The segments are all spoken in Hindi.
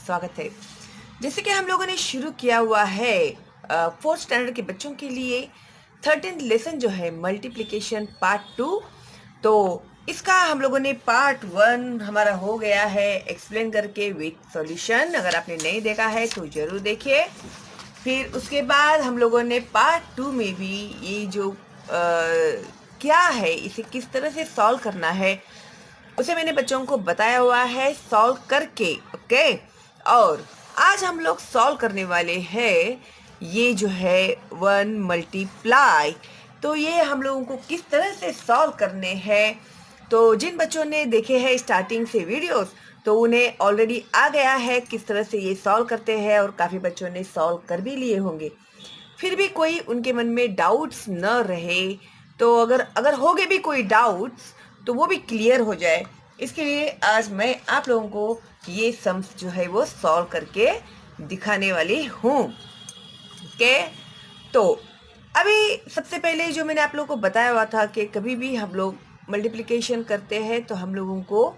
स्वागत है। जैसे कि हम लोगों ने शुरू किया हुआ है फोर्थ स्टैंडर्ड के बच्चों के लिए 13th लेसन जो है मल्टीप्लिकेशन पार्ट 2। तो इसका हम लोगों ने पार्ट 1 हमारा हो गया है एक्सप्लेन करके विथ सॉल्यूशन। अगर आपने नहीं देखा है तो ज़रूर देखिए। फिर उसके बाद हम लोगों ने पार्ट 2 में भी ये जो क्या है, इसे किस तरह से सॉल्व करना है, उसे मैंने बच्चों को बताया हुआ है सॉल्व करके। ओके, और आज हम लोग सॉल्व करने वाले हैं ये जो है 1 मल्टीप्लाई। तो ये हम लोगों को किस तरह से सॉल्व करने हैं, तो जिन बच्चों ने देखे हैं स्टार्टिंग से वीडियोस तो उन्हें ऑलरेडी आ गया है किस तरह से ये सॉल्व करते हैं, और काफ़ी बच्चों ने सॉल्व कर भी लिए होंगे। फिर भी कोई उनके मन में डाउट्स न रहे, तो अगर हो गए भी कोई डाउट्स तो वो भी क्लियर हो जाए, इसके लिए आज मैं आप लोगों को ये सम्स जो है वो सॉल्व करके दिखाने वाली हूँ। ओके, तो अभी सबसे पहले जो मैंने आप लोगों को बताया हुआ था कि कभी भी हम लोग मल्टीप्लिकेशन करते हैं तो हम लोगों को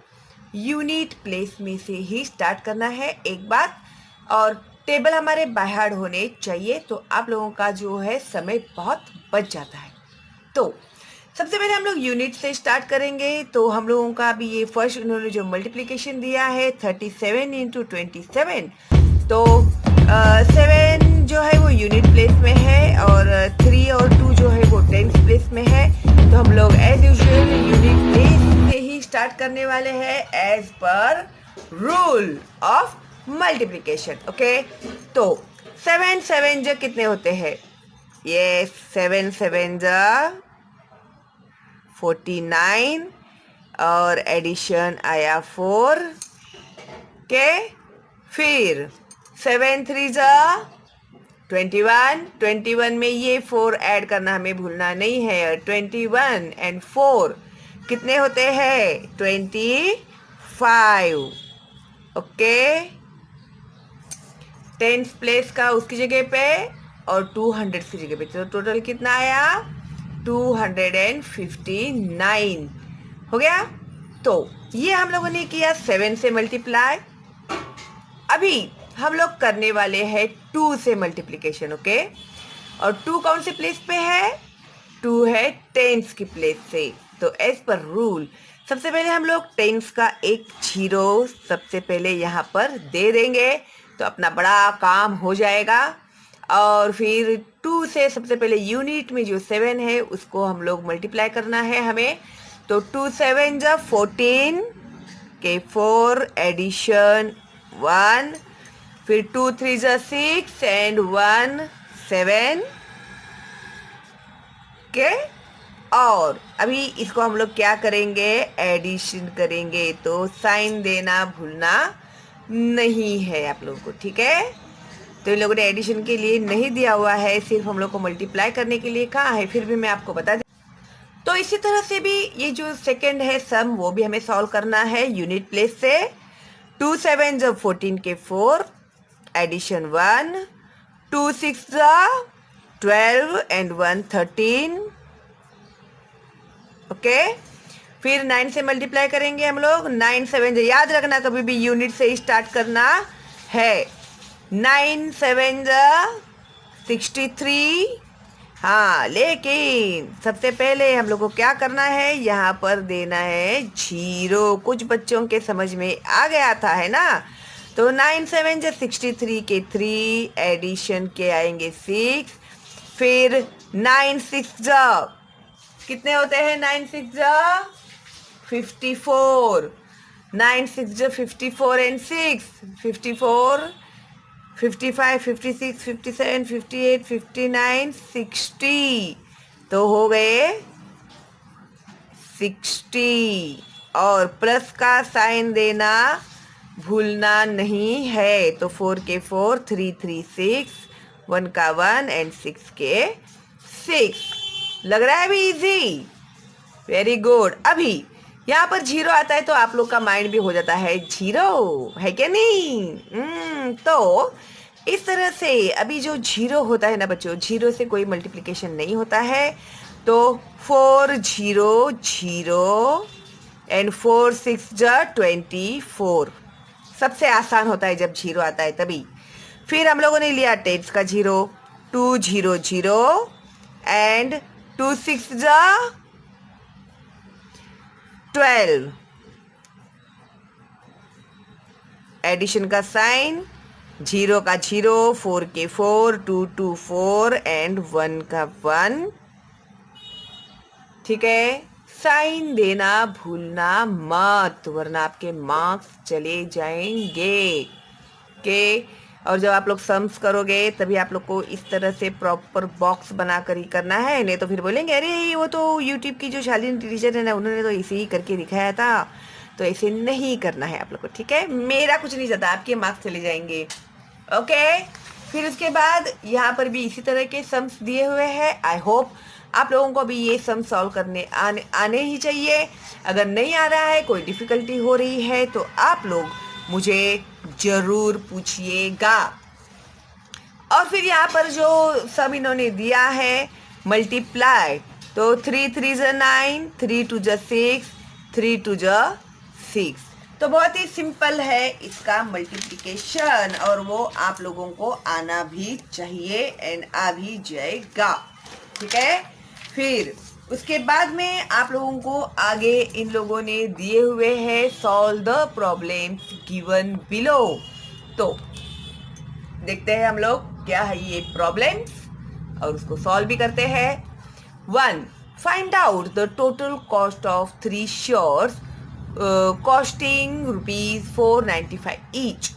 यूनिट प्लेस में से ही स्टार्ट करना है एक बात, और टेबल हमारे बाय हार्ट होने चाहिए, तो आप लोगों का जो है समय बहुत बच जाता है। तो सबसे पहले हम लोग यूनिट से स्टार्ट करेंगे। तो हम लोगों का अभी ये फर्स्ट उन्होंने जो मल्टीप्लिकेशन दिया है 37 इंटू 27, तो 7 जो है वो यूनिट प्लेस में है और 3 और 2 जो है वो टेंस प्लेस में है। तो हम लोग एज यूजुअल यूनिट प्लेस से ही स्टार्ट करने वाले हैं as per rule of multiplication. Okay, तो 7 7 जो कितने होते हैं, ये 7 7 जो 49 और एडिशन आया 4 के। फिर 7 3 जा 21 में ये 4 ऐड करना हमें भूलना नहीं है, और 21 एंड 4 कितने होते हैं 25। ओके, टेंस प्लेस का उसकी जगह पे और 200 की जगह पे, तो टोटल कितना आया 259 हो गया। तो ये हम लोगों ने किया 7 से मल्टीप्लाई। अभी हम लोग करने वाले हैं 2 से मल्टीप्लिकेशन। ओके, और 2 कौन से प्लेस पे है, 2 है टेंस की प्लेस से। तो एज पर रूल सबसे पहले हम लोग टेंस का एक 0 सबसे पहले यहाँ पर दे देंगे, तो अपना बड़ा काम हो जाएगा। और फिर 2 से सबसे पहले यूनिट में जो 7 है उसको हम लोग मल्टीप्लाई करना है हमें। तो 2 7 जा 14 के 4 एडिशन 1, फिर 2 3 जा 6 एंड 1 7 के। और अभी इसको हम लोग क्या करेंगे, एडिशन करेंगे, तो साइन देना भूलना नहीं है आप लोगों को, ठीक है। तो इन लोगों ने एडिशन के लिए नहीं दिया हुआ है, सिर्फ हम लोग को मल्टीप्लाई करने के लिए कहा है, फिर भी मैं आपको बता दें। तो इसी तरह से भी ये जो सेकंड है सम, वो भी हमें सॉल्व करना है यूनिट प्लेस से। 2 7 जब 14 के 4 एडिशन 1, 2 6 12 एंड 1 13। ओके, फिर 9 से मल्टीप्लाई करेंगे हम लोग। 9 7 याद रखना कभी भी यूनिट से स्टार्ट करना है। 9 7 63। हाँ, लेकिन सबसे पहले हम लोग को क्या करना है, यहाँ पर देना है 0। कुछ बच्चों के समझ में आ गया था, है ना। तो 9 7 63 के 3 एडिशन के आएंगे 6, फिर 9 6 कितने होते हैं, 9 6 54, 9 6 54 एंड 6 54, 55 56 57 58 59 60, तो हो गए 60। और प्लस का साइन देना भूलना नहीं है, तो 4 के 4 3 3 6, 1 का 1 एंड 6 के 6। लग रहा है अभी इजी, वेरी गुड। अभी यहाँ पर 0 आता है तो आप लोग का माइंड भी हो जाता है 0, है क्या नहीं। तो इस तरह से अभी जो 0 होता है ना बच्चों, 0 से कोई मल्टीप्लिकेशन नहीं होता है। तो 4 0 0 एंड 4 6 24, सबसे आसान होता है जब जीरो आता है तभी। फिर हम लोगों ने लिया टेंस का जीरो, 2 0 0 एंड 2 6 जा 12, एडिशन का साइन, जीरो का जीरो, 4 के 4, 2 2 4 एंड 1 का 1। ठीक है, साइन देना भूलना मत वरना आपके मार्क्स चले जाएंगे। के और जब आप लोग सम्स करोगे तभी आप लोग को इस तरह से प्रॉपर बॉक्स बना कर ही करना है, नहीं तो फिर बोलेंगे अरे वो तो यूट्यूब की जो शालीन टीचर है ना उन्होंने तो इसे ही करके दिखाया था। तो ऐसे नहीं करना है आप लोग को, ठीक है। मेरा कुछ नहीं जाता, आपके मार्क्स चले जाएंगे। ओके, फिर उसके बाद यहाँ पर भी इसी तरह के सम्स दिए हुए हैं। आई होप आप लोगों को भी ये सम सॉल्व करने आने ही चाहिए। अगर नहीं आ रहा है, कोई डिफ़िकल्टी हो रही है तो आप लोग मुझे ज़रूर पूछिएगा। और फिर यहाँ पर जो सम इन्होंने दिया है मल्टीप्लाई, तो 3 3 ज़ा 9, 3 2 ज़ा 6, 3 2 ज़ा 6। तो बहुत ही सिंपल है इसका मल्टीप्लिकेशन और वो आप लोगों को आना भी चाहिए एंड आ भी जाएगा, ठीक है। फिर उसके बाद में आप लोगों को आगे इन लोगों ने दिए हुए हैं solve the problems given below. तो देखते हैं हम लोग क्या है ये प्रॉब्लम्स और उसको सॉल्व भी करते हैं। 1. Find out the total cost of 3 shirts costing ₹495 each.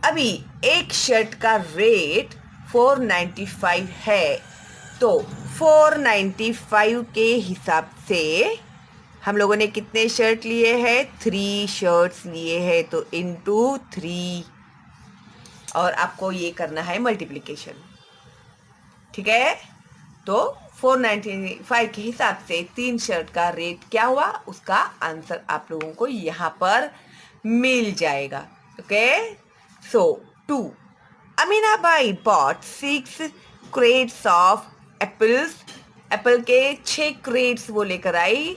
अभी एक शर्ट का रेट 495 है, तो 495 के हिसाब से हम लोगों ने कितने शर्ट लिए हैं, 3 शर्ट्स लिए हैं, तो इनटू 3 और आपको ये करना है मल्टीप्लिकेशन, ठीक है। तो 495 के हिसाब से 3 शर्ट का रेट क्या हुआ उसका आंसर आप लोगों को यहाँ पर मिल जाएगा। Okay, so 2. Amina Bai bought 6 crates of apples. Apple के 6 क्रेट्स वो लेकर आई,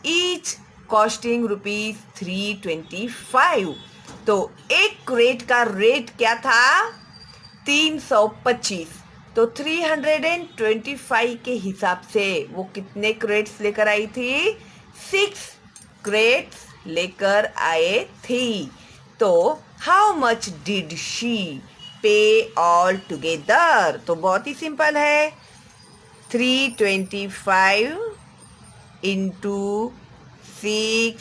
ईच कॉस्टिंग ₹325। तो एक क्रेट का रेट क्या था, 325। तो 325 के हिसाब से वो कितने क्रेट्स लेकर आई थी, 6 क्रेट्स लेकर आए थी। तो हाउ मच डिड शी पे ऑल टुगेदर। तो बहुत ही सिंपल है, 325 इंटू 6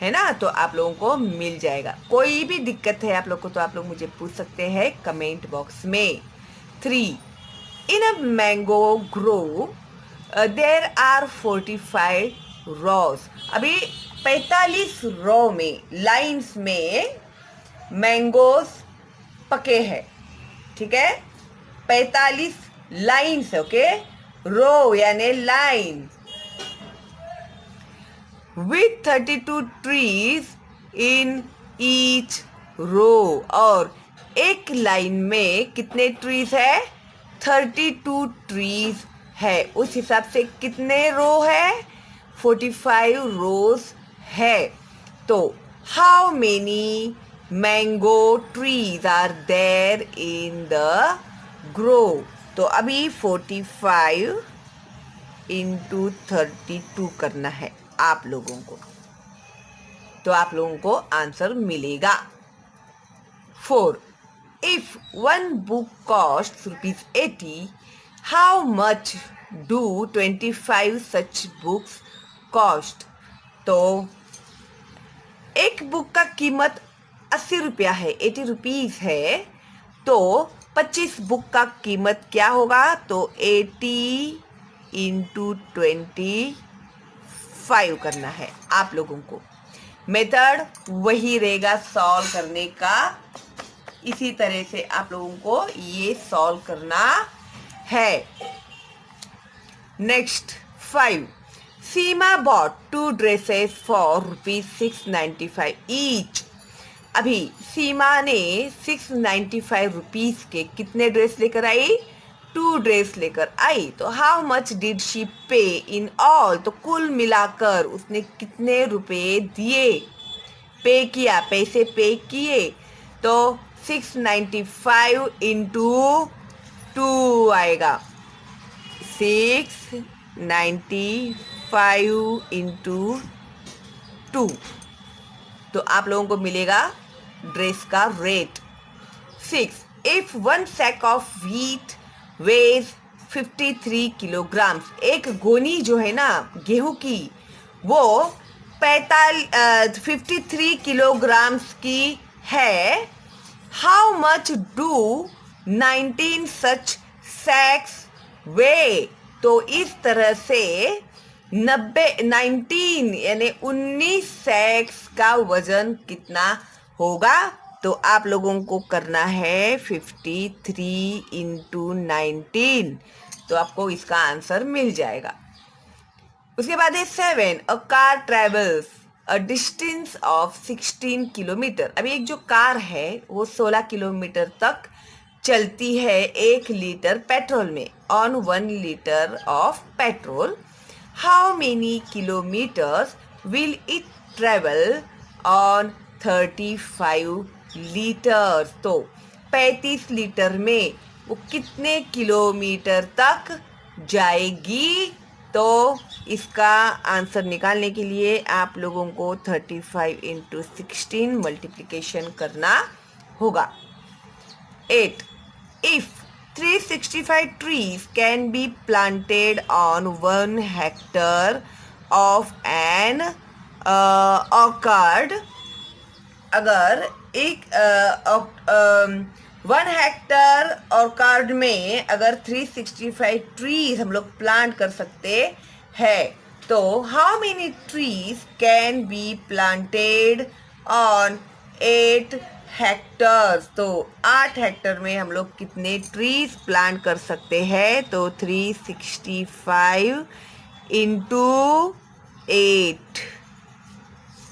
है ना, तो आप लोगों को मिल जाएगा। कोई भी दिक्कत है आप लोग को तो आप लोग मुझे पूछ सकते हैं कमेंट बॉक्स में। 3. In a mango grove there are 45 rows. अभी 45 रो में लाइन्स में मैंगोस पके हैं, ठीक है। 45 लाइन्स, ओके, रो यानी line, with 32 trees in each row। और एक लाइन में कितने ट्रीज है, 32 ट्रीज है। उस हिसाब से कितने रो है, 45 रोज है। तो how many mango trees are there in the grove. तो अभी 45 इंटू 32 करना है आप लोगों को, तो आप लोगों को आंसर मिलेगा। 4. If one book cost ₹80, how much do 25 such books cost. तो एक बुक का कीमत 80 रुपया है, 80 रुपीज़ है, तो 25 बुक का कीमत क्या होगा, तो 80 इंटू 25 करना है आप लोगों को। मेथड वही रहेगा सॉल्व करने का, इसी तरह से आप लोगों को ये सॉल्व करना है। Next 5. Seema bought 2 dresses for ₹695 each. अभी सीमा ने 695 रुपीज़ के कितने ड्रेस लेकर आई, 2 ड्रेस लेकर आई। तो हाउ मच डिड शी पे इन ऑल, तो कुल मिलाकर उसने कितने रुपए दिए, पे किया, पैसे पे किए तो 695 इंटू 2 आएगा। 695 इंटू 2, तो आप लोगों को मिलेगा ड्रेस का rate. 6. If 1 sack of wheat weighs 53 kilograms, एक गोनी जो है ना गेहूं की, वो 53 किलोग्राम्स की है। हाउ मच डू 19 सच सैक्स वे, तो इस तरह से 19 यानी 19 सैक्स का वजन कितना होगा। तो आप लोगों को करना है 53 इंटू 19, तो आपको इसका आंसर मिल जाएगा। उसके बाद है 7. A car travels a distance of 16 kilometre. अभी एक जो कार है वो 16 किलोमीटर तक चलती है 1 लीटर पेट्रोल में, on 1 litre of petrol. How many kilometres will it travel on 35 litres, तो 35 लीटर में वो कितने किलोमीटर तक जाएगी। तो इसका आंसर निकालने के लिए आप लोगों को 35 इंटू 16 मल्टीप्लिकेशन करना होगा। 8. If 365 trees can be planted on 1 hectare of an orchard, अगर एक 1 हेक्टर ऑर्कार्ड में अगर 365 ट्रीज हम लोग प्लांट कर सकते हैं, तो how many trees can be planted on 8 hectares, तो 8 हेक्टर में हम लोग कितने ट्रीज प्लांट कर सकते हैं। तो 365 इंटू 8,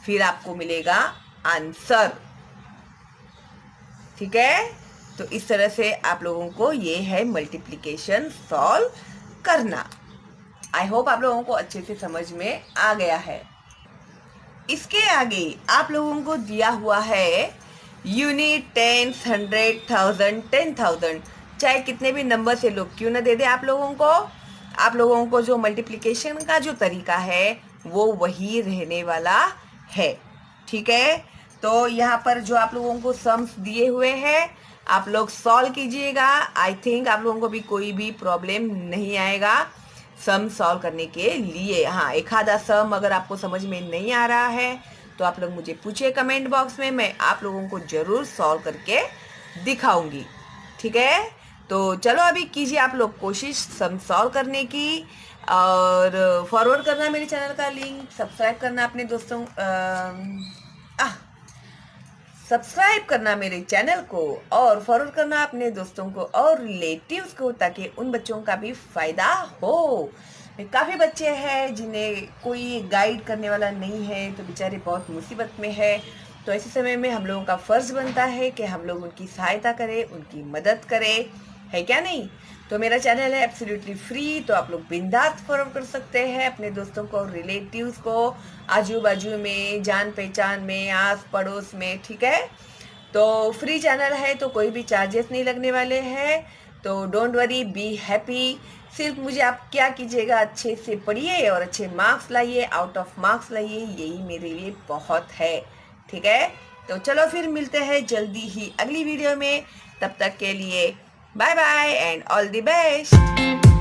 फिर आपको मिलेगा आंसर। ठीक है, तो इस तरह से आप लोगों को ये है मल्टीप्लिकेशन सॉल्व करना। आई होप आप लोगों को अच्छे से समझ में आ गया है। इसके आगे आप लोगों को दिया हुआ है यूनिट, टेंस, 100,000, 10,000, चाहे कितने भी नंबर से लोग क्यों ना दे दे आप लोगों को जो मल्टीप्लिकेशन का जो तरीका है वो वही रहने वाला है। ठीक है, तो यहाँ पर जो आप लोगों को सम्स दिए हुए हैं आप लोग सॉल्व कीजिएगा। आई थिंक आप लोगों को भी कोई भी प्रॉब्लम नहीं आएगा सम सॉल्व करने के लिए। हाँ, एक आधा सम अगर आपको समझ में नहीं आ रहा है तो आप लोग मुझे पूछिए कमेंट बॉक्स में, मैं आप लोगों को ज़रूर सॉल्व करके दिखाऊंगी। ठीक है, तो चलो अभी कीजिए आप लोग कोशिश सम सॉल्व करने की, और फॉरवर्ड करना मेरे चैनल का लिंक, सब्सक्राइब करना अपने दोस्तों सब्सक्राइब करना मेरे चैनल को, और फॉरवर्ड करना अपने दोस्तों को और रिलेटिव्स को, ताकि उन बच्चों का भी फ़ायदा हो। काफ़ी बच्चे हैं जिन्हें कोई गाइड करने वाला नहीं है, तो बेचारे बहुत मुसीबत में है। तो ऐसे समय में हम लोगों का फ़र्ज़ बनता है कि हम लोग उनकी सहायता करें, उनकी मदद करें, है क्या नहीं। तो मेरा चैनल है एब्सोल्युटली फ्री, तो आप लोग बिंदास फॉरवर्ड कर सकते हैं अपने दोस्तों को और रिलेटिव्स को, आजू बाजू में, जान पहचान में, आस पड़ोस में। ठीक है, तो फ्री चैनल है तो कोई भी चार्जेस नहीं लगने वाले हैं, तो डोंट वरी, बी हैप्पी। सिर्फ मुझे आप क्या कीजिएगा, अच्छे से पढ़िए और अच्छे मार्क्स लाइए, आउट ऑफ मार्क्स लाइए, यही मेरे लिए बहुत है। ठीक है, तो चलो फिर मिलते हैं जल्दी ही अगली वीडियो में। तब तक के लिए bye bye and all the best.